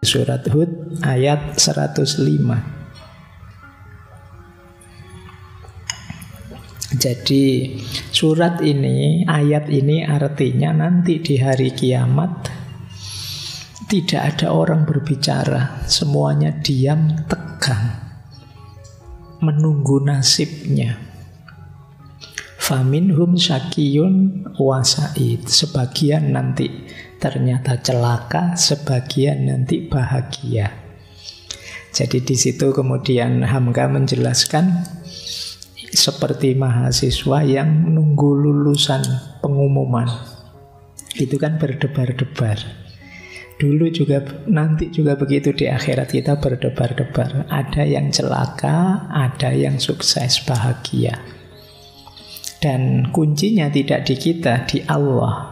Surat Hud ayat 105. Jadi surat ini, ayat ini artinya nanti di hari kiamat tidak ada orang berbicara, semuanya diam tegang, menunggu nasibnya. Faminhum syakiyun wa sa'id. Sebagian nanti ternyata celaka, sebagian nanti bahagia. Jadi di situ kemudian Hamka menjelaskan seperti mahasiswa yang menunggu lulusan pengumuman. Itu kan berdebar-debar. Dulu juga, nanti juga begitu di akhirat kita berdebar-debar. Ada yang celaka, ada yang sukses, bahagia. Dan kuncinya tidak di kita, di Allah.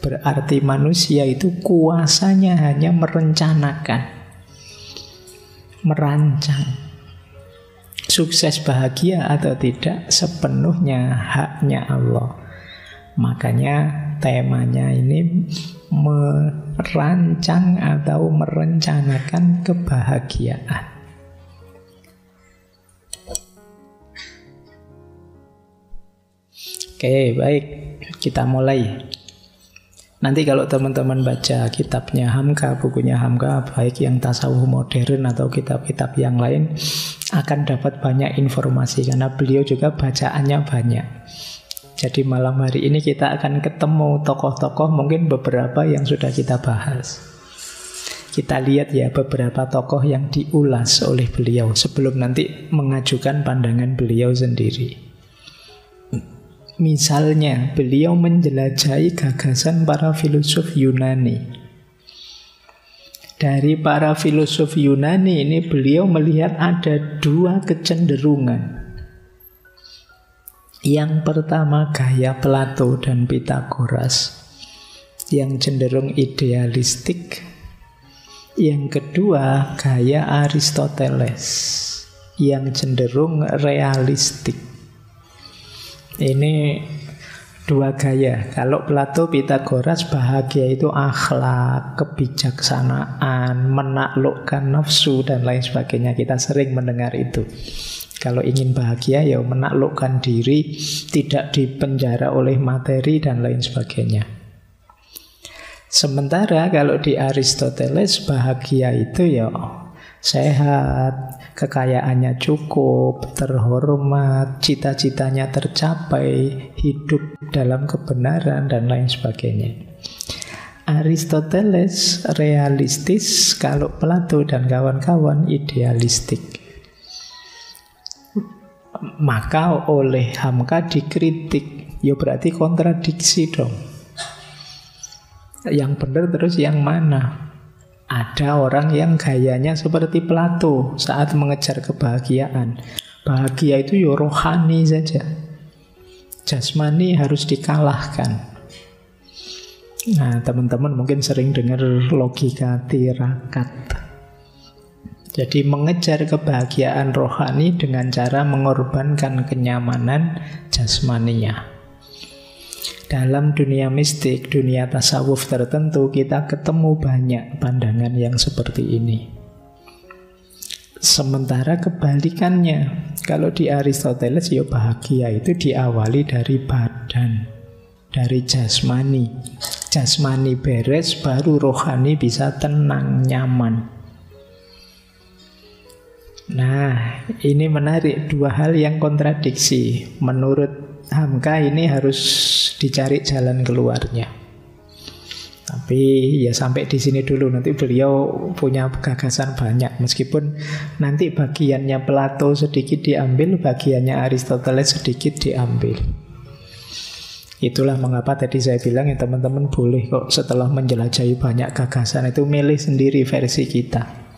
Berarti manusia itu kuasanya hanya merencanakan, merancang. Sukses bahagia atau tidak sepenuhnya haknya Allah. Makanya temanya ini merancang atau merencanakan kebahagiaan. Oke, baik. Kita mulai. Nanti kalau teman-teman baca kitabnya Hamka, bukunya Hamka, baik yang tasawuf modern atau kitab-kitab yang lain, akan dapat banyak informasi karena beliau juga bacaannya banyak. Jadi malam hari ini kita akan ketemu tokoh-tokoh, mungkin beberapa yang sudah kita bahas. Kita lihat ya beberapa tokoh yang diulas oleh beliau sebelum nanti mengajukan pandangan beliau sendiri. Misalnya, beliau menjelajahi gagasan para filosof Yunani. Dari para filosof Yunani ini beliau melihat ada dua kecenderungan. Yang pertama gaya Plato dan Pythagoras yang cenderung idealistik. Yang kedua gaya Aristoteles yang cenderung realistik. Ini dua gaya. Kalau Plato, Pythagoras, bahagia itu akhlak, kebijaksanaan, menaklukkan nafsu dan lain sebagainya. Kita sering mendengar itu. Kalau ingin bahagia ya menaklukkan diri, tidak dipenjara oleh materi dan lain sebagainya. Sementara kalau di Aristoteles bahagia itu ya sehat, kekayaannya cukup, terhormat, cita-citanya tercapai, hidup dalam kebenaran dan lain sebagainya. Aristoteles realistis, kalau Plato dan kawan-kawan idealistik. Maka oleh Hamka dikritik, ya berarti kontradiksi dong. Yang benar terus yang mana? Ada orang yang gayanya seperti Plato saat mengejar kebahagiaan. Bahagia itu ya rohani saja. Jasmani harus dikalahkan. Nah, teman-teman mungkin sering dengar logika tirakat. Jadi mengejar kebahagiaan rohani dengan cara mengorbankan kenyamanan jasmaninya. Dalam dunia mistik, dunia tasawuf tertentu, kita ketemu banyak pandangan yang seperti ini. Sementara kebalikannya, kalau di Aristoteles ya bahagia itu diawali dari badan, dari jasmani. Jasmani beres, baru rohani bisa tenang, nyaman. Nah, ini menarik, dua hal yang kontradiksi. Menurut Hamka ini harus dicari jalan keluarnya. Tapi ya sampai di sini dulu, nanti beliau punya gagasan banyak. Meskipun nanti bagiannya Plato sedikit diambil, bagiannya Aristoteles sedikit diambil. Itulah mengapa tadi saya bilang ya teman-teman boleh kok setelah menjelajahi banyak gagasan itu milih sendiri versi kita.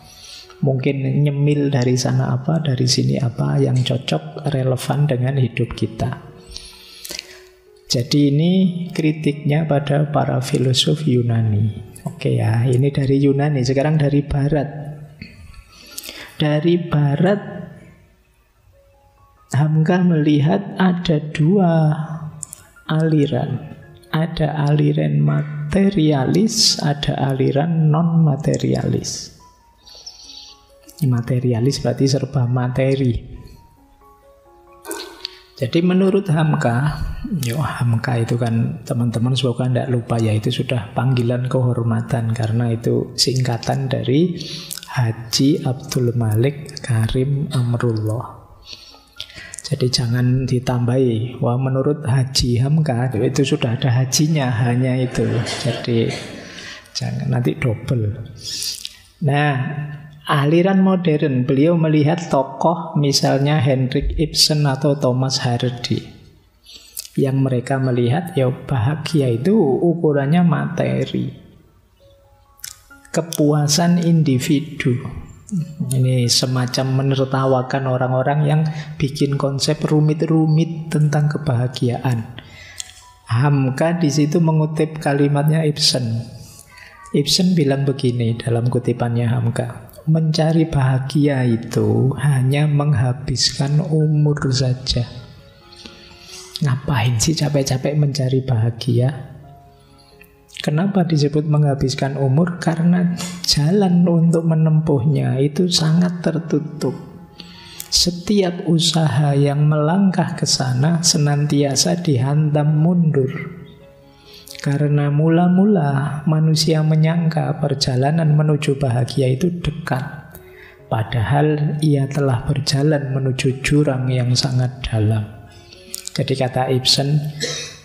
Mungkin nyemil dari sana apa, dari sini apa yang cocok, relevan dengan hidup kita. Jadi ini kritiknya pada para filosof Yunani. Oke ya, ini dari Yunani. Sekarang dari Barat. Dari Barat, Hamka melihat ada dua aliran. Ada aliran materialis, ada aliran non-materialis. Materialis berarti serba materi. Jadi menurut Hamka, Hamka itu kan teman-teman semoga tidak lupa ya, itu sudah panggilan kehormatan karena itu singkatan dari Haji Abdul Malik Karim Amrullah. Jadi jangan ditambahi, wah menurut Haji Hamka itu sudah ada hajinya, hanya itu. Jadi jangan nanti double. Nah, aliran modern, beliau melihat tokoh misalnya Henrik Ibsen atau Thomas Hardy, yang mereka melihat ya bahagia itu ukurannya materi, kepuasan individu. Ini semacam menertawakan orang-orang yang bikin konsep rumit-rumit tentang kebahagiaan. Hamka di situ mengutip kalimatnya Ibsen. Ibsen bilang begini dalam kutipannya Hamka, mencari bahagia itu hanya menghabiskan umur saja. Ngapain sih capek-capek mencari bahagia? Kenapa disebut menghabiskan umur? Karena jalan untuk menempuhnya itu sangat tertutup. Setiap usaha yang melangkah ke sana senantiasa dihantam mundur. Karena mula-mula manusia menyangka perjalanan menuju bahagia itu dekat. Padahal ia telah berjalan menuju jurang yang sangat dalam. Jadi kata Ibsen,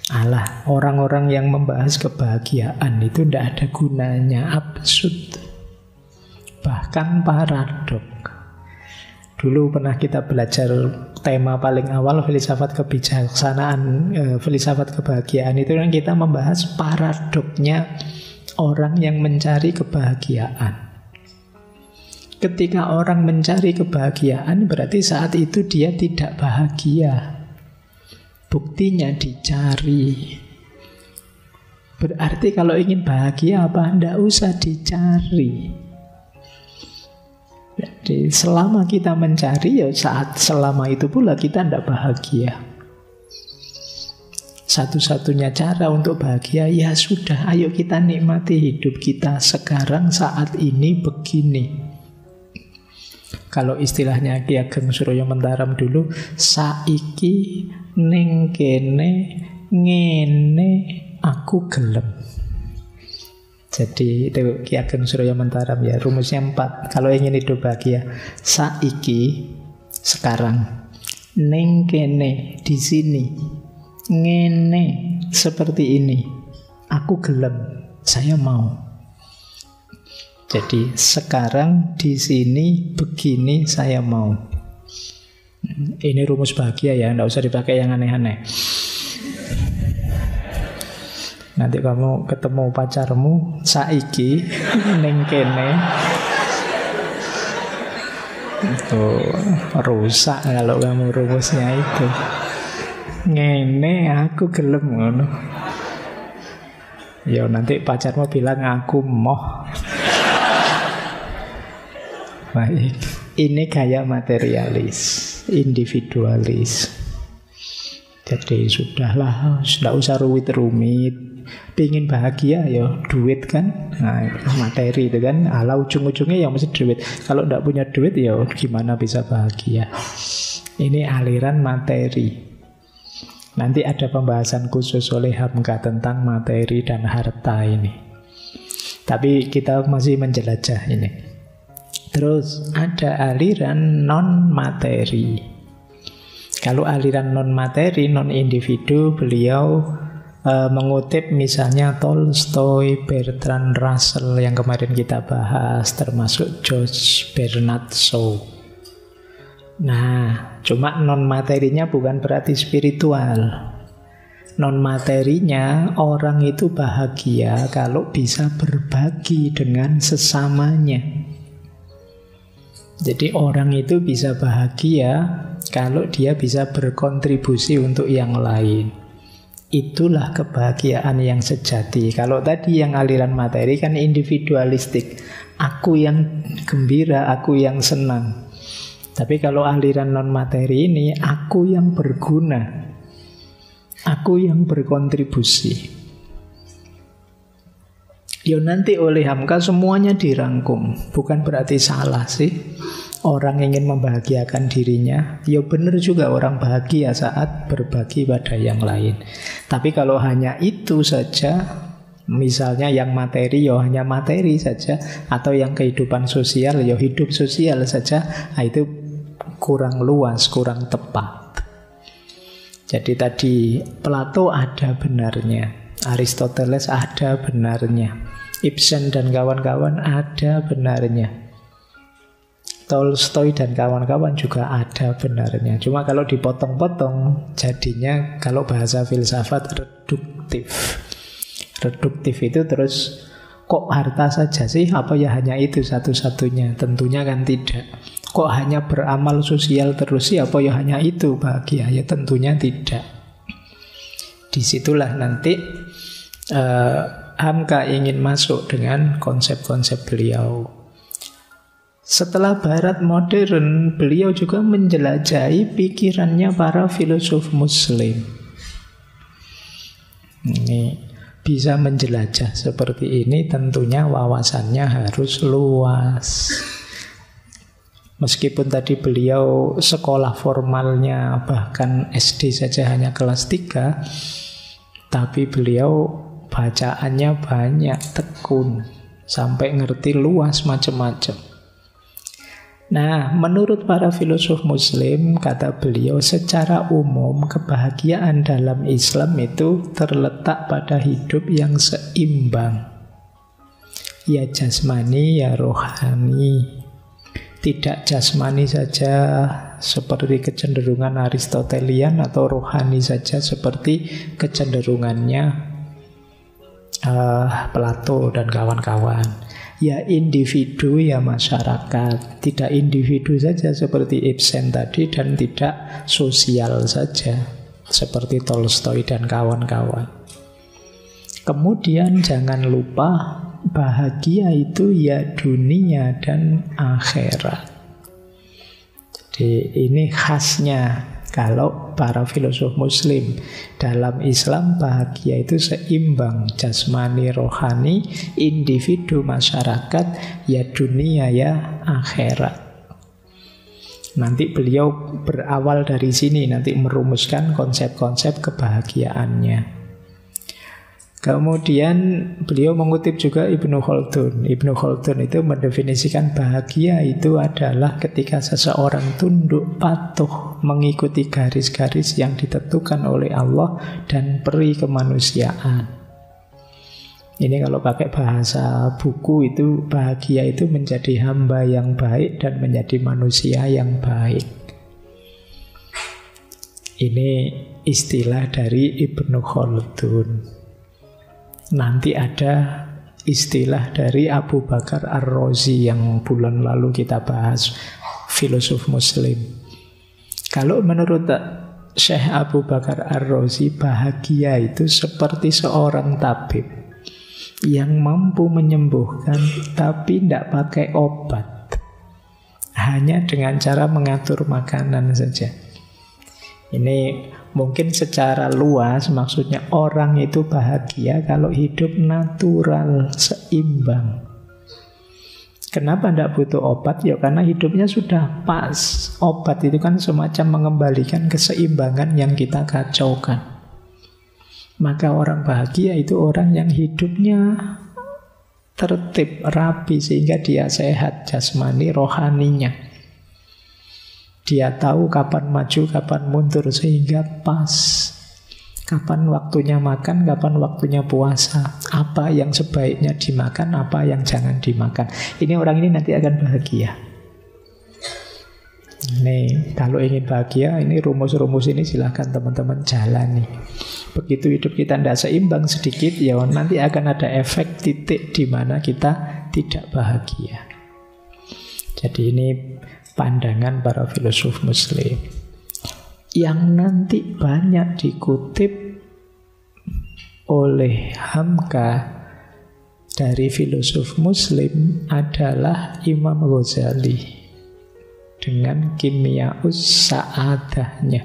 alah, orang-orang yang membahas kebahagiaan itu tidak ada gunanya, absurd, bahkan paradok. Dulu pernah kita belajar tema paling awal filsafat kebijaksanaan, filsafat kebahagiaan itu kan kita membahas paradoknya orang yang mencari kebahagiaan. Ketika orang mencari kebahagiaan berarti saat itu dia tidak bahagia. Buktinya dicari. Berarti kalau ingin bahagia apa? Tidak usah dicari. Jadi selama kita mencari ya saat selama itu pula kita tidak bahagia. Satu-satunya cara untuk bahagia ya sudah, ayo kita nikmati hidup kita sekarang saat ini begini. Kalau istilahnya Ki Ageng Surya Mentaram dulu, saiki ning kene ngene aku gelem. Jadi itu Ki Ageng Surya Mentaram ya, rumusnya 4. Kalau ingin hidup bahagia, saiki sekarang, ning kene di sini, ngene seperti ini, aku gelem, saya mau. Jadi sekarang di sini begini saya mau. Ini rumus bahagia ya, tidak usah dipakai yang aneh-aneh. Nanti kamu ketemu pacarmu saiki ning kene itu rusak kalau kamu rumusnya itu. Ngene aku gelem ngono. Ya nanti pacarmu bilang aku moh. Baik, ini gaya materialis, individualis. Jadi sudahlah, tidak usah rumit-rumit. Pingin bahagia ya duit kan. Nah materi itu kan, ala ujung-ujungnya ya mesti duit. Kalau tidak punya duit ya gimana bisa bahagia. Ini aliran materi. Nanti ada pembahasan khusus oleh Hamka tentang materi dan harta ini. Tapi kita masih menjelajah ini. Terus ada aliran non-materi. Kalau aliran non-materi, non-individu, beliau mengutip misalnya Tolstoy, Bertrand Russell yang kemarin kita bahas, termasuk George Bernard Shaw. Nah, cuma non-materinya bukan berarti spiritual. Non-materinya orang itu bahagia kalau bisa berbagi dengan sesamanya. Jadi orang itu bisa bahagia kalau dia bisa berkontribusi untuk yang lain. Itulah kebahagiaan yang sejati. Kalau tadi yang aliran materi kan individualistik. Aku yang gembira, aku yang senang. Tapi kalau aliran non-materi ini, aku yang berguna. Aku yang berkontribusi. Ya nanti oleh Hamka semuanya dirangkum. Bukan berarti salah sih. Orang ingin membahagiakan dirinya, ya benar juga orang bahagia saat berbagi pada yang lain. Tapi kalau hanya itu saja, misalnya yang materi ya hanya materi saja, atau yang kehidupan sosial ya hidup sosial saja, nah itu kurang luas, kurang tepat. Jadi tadi Plato ada benarnya, Aristoteles ada benarnya, Ibsen dan kawan-kawan ada benarnya, Tolstoy dan kawan-kawan juga ada benarnya. Cuma kalau dipotong-potong jadinya, kalau bahasa filsafat, reduktif. Reduktif itu terus, kok harta saja sih? Apa ya hanya itu satu-satunya? Tentunya kan tidak. Kok hanya beramal sosial terus sih? Apa ya hanya itu bahagia? Ya tentunya tidak. Disitulah nanti Hamka ingin masuk dengan konsep-konsep beliau. Setelah Barat modern, beliau juga menjelajahi pikirannya para filosof Muslim. Ini bisa menjelajah seperti ini, tentunya wawasannya harus luas. Meskipun tadi beliau sekolah formalnya bahkan SD saja hanya kelas 3, tapi beliau bacaannya banyak, tekun, sampai ngerti luas macam-macam. Nah, menurut para filosof Muslim, kata beliau, secara umum kebahagiaan dalam Islam itu terletak pada hidup yang seimbang. Ya jasmani, ya rohani. Tidak jasmani saja seperti kecenderungan Aristotelian, atau rohani saja seperti kecenderungannya Plato dan kawan-kawan. Ya individu, ya masyarakat. Tidak individu saja seperti Ibsen tadi, dan tidak sosial saja seperti Tolstoy dan kawan-kawan. Kemudian jangan lupa, bahagia itu ya dunia dan akhirat. Jadi ini khasnya kalau para filosof Muslim. Dalam Islam bahagia itu seimbang, jasmani, rohani, individu, masyarakat, ya dunia, ya akhirat. Nanti beliau berawal dari sini, nanti merumuskan konsep-konsep kebahagiaannya. Kemudian beliau mengutip juga Ibnu Khaldun. Ibnu Khaldun itu mendefinisikan bahagia itu adalah ketika seseorang tunduk patuh mengikuti garis-garis yang ditentukan oleh Allah dan peri kemanusiaan. Ini kalau pakai bahasa buku itu, bahagia itu menjadi hamba yang baik dan menjadi manusia yang baik. Ini istilah dari Ibnu Khaldun. Nanti ada istilah dari Abu Bakar Ar-Razi yang bulan lalu kita bahas, filosof Muslim. Kalau menurut Syekh Abu Bakar Ar-Razi, bahagia itu seperti seorang tabib yang mampu menyembuhkan tapi tidak pakai obat, hanya dengan cara mengatur makanan saja. Ini mungkin secara luas maksudnya orang itu bahagia kalau hidup natural, seimbang. Kenapa tidak butuh obat? Ya karena hidupnya sudah pas. Obat itu kan semacam mengembalikan keseimbangan yang kita kacaukan. Maka orang bahagia itu orang yang hidupnya tertib, rapi, sehingga dia sehat jasmani, rohaninya. Dia tahu kapan maju, kapan mundur, sehingga pas. Kapan waktunya makan, kapan waktunya puasa. Apa yang sebaiknya dimakan, apa yang jangan dimakan. Ini orang ini nanti akan bahagia. Nih, kalau ingin bahagia, ini rumus-rumus ini silahkan teman-teman jalani. Begitu hidup kita tidak seimbang sedikit, ya nanti akan ada efek titik di mana kita tidak bahagia. Jadi ini pandangan para filosof Muslim yang nanti banyak dikutip oleh Hamka dari filosof Muslim adalah Imam Ghazali dengan Kimyaus Sa'adahnya.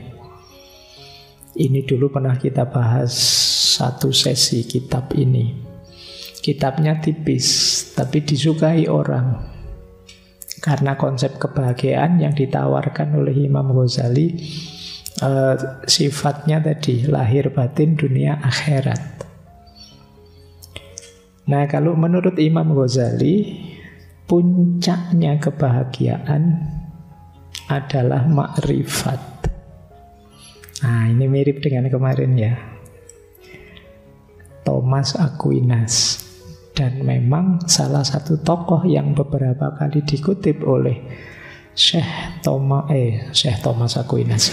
Ini dulu pernah kita bahas satu sesi kitab ini. Kitabnya tipis, tapi disukai orang. Karena konsep kebahagiaan yang ditawarkan oleh Imam Ghazali, sifatnya tadi lahir batin dunia akhirat. Nah, kalau menurut Imam Ghazali, puncaknya kebahagiaan adalah makrifat. Nah, ini mirip dengan kemarin ya, Thomas Aquinas. Dan memang salah satu tokoh yang beberapa kali dikutip oleh Syekh Thomas Aquinas.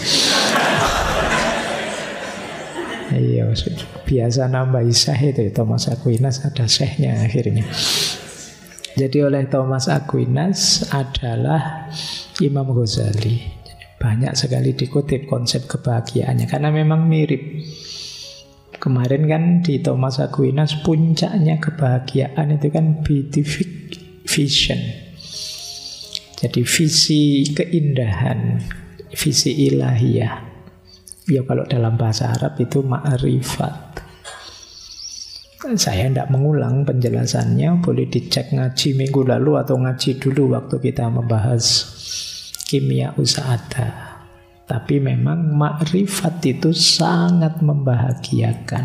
Iya, biasa nambahi Syekh itu Thomas Aquinas, ada Syekhnya akhirnya. Jadi oleh Thomas Aquinas adalah Imam Ghazali. Banyak sekali dikutip konsep kebahagiaannya karena memang mirip. Kemarin kan di Thomas Aquinas puncaknya kebahagiaan itu kan beatific vision. Jadi visi keindahan, visi ilahiyah. Ya kalau dalam bahasa Arab itu ma'rifat. Saya tidak mengulang penjelasannya, boleh dicek ngaji minggu lalu atau ngaji dulu waktu kita membahas kimia usa'adah. Tapi memang makrifat itu sangat membahagiakan.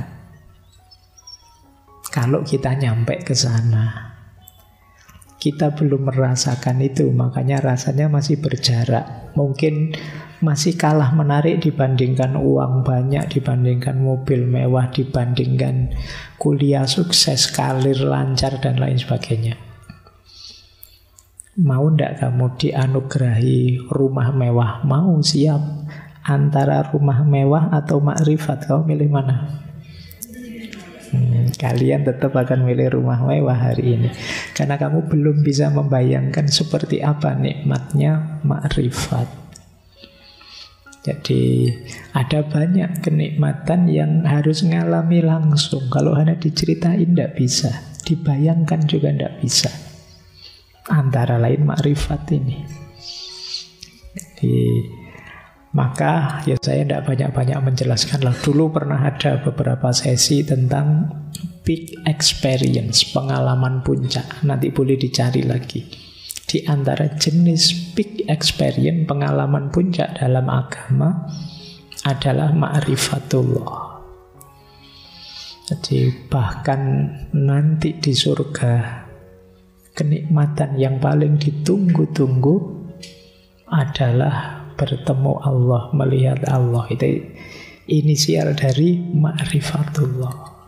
Kalau kita nyampe ke sana, kita belum merasakan itu, makanya rasanya masih berjarak. Mungkin masih kalah menarik dibandingkan uang banyak, dibandingkan mobil mewah, dibandingkan kuliah sukses, karir lancar, dan lain sebagainya. Mau ndak kamu dianugerahi rumah mewah? Mau, siap. Antara rumah mewah atau makrifat, kamu milih mana? Kalian tetap akan milih rumah mewah hari ini, karena kamu belum bisa membayangkan seperti apa nikmatnya makrifat. Jadi ada banyak kenikmatan yang harus ngalami langsung. Kalau hanya diceritain tidak bisa, dibayangkan juga tidak bisa. Antara lain makrifat ini. Jadi maka ya saya tidak banyak-banyak menjelaskan lah. Dulu pernah ada beberapa sesi tentang peak experience, pengalaman puncak. Nanti boleh dicari lagi. Di antara jenis peak experience, pengalaman puncak dalam agama adalah ma'rifatullah. Jadi bahkan nanti di surga, kenikmatan yang paling ditunggu-tunggu adalah bertemu Allah, melihat Allah. Itu inisial dari ma'rifatullah.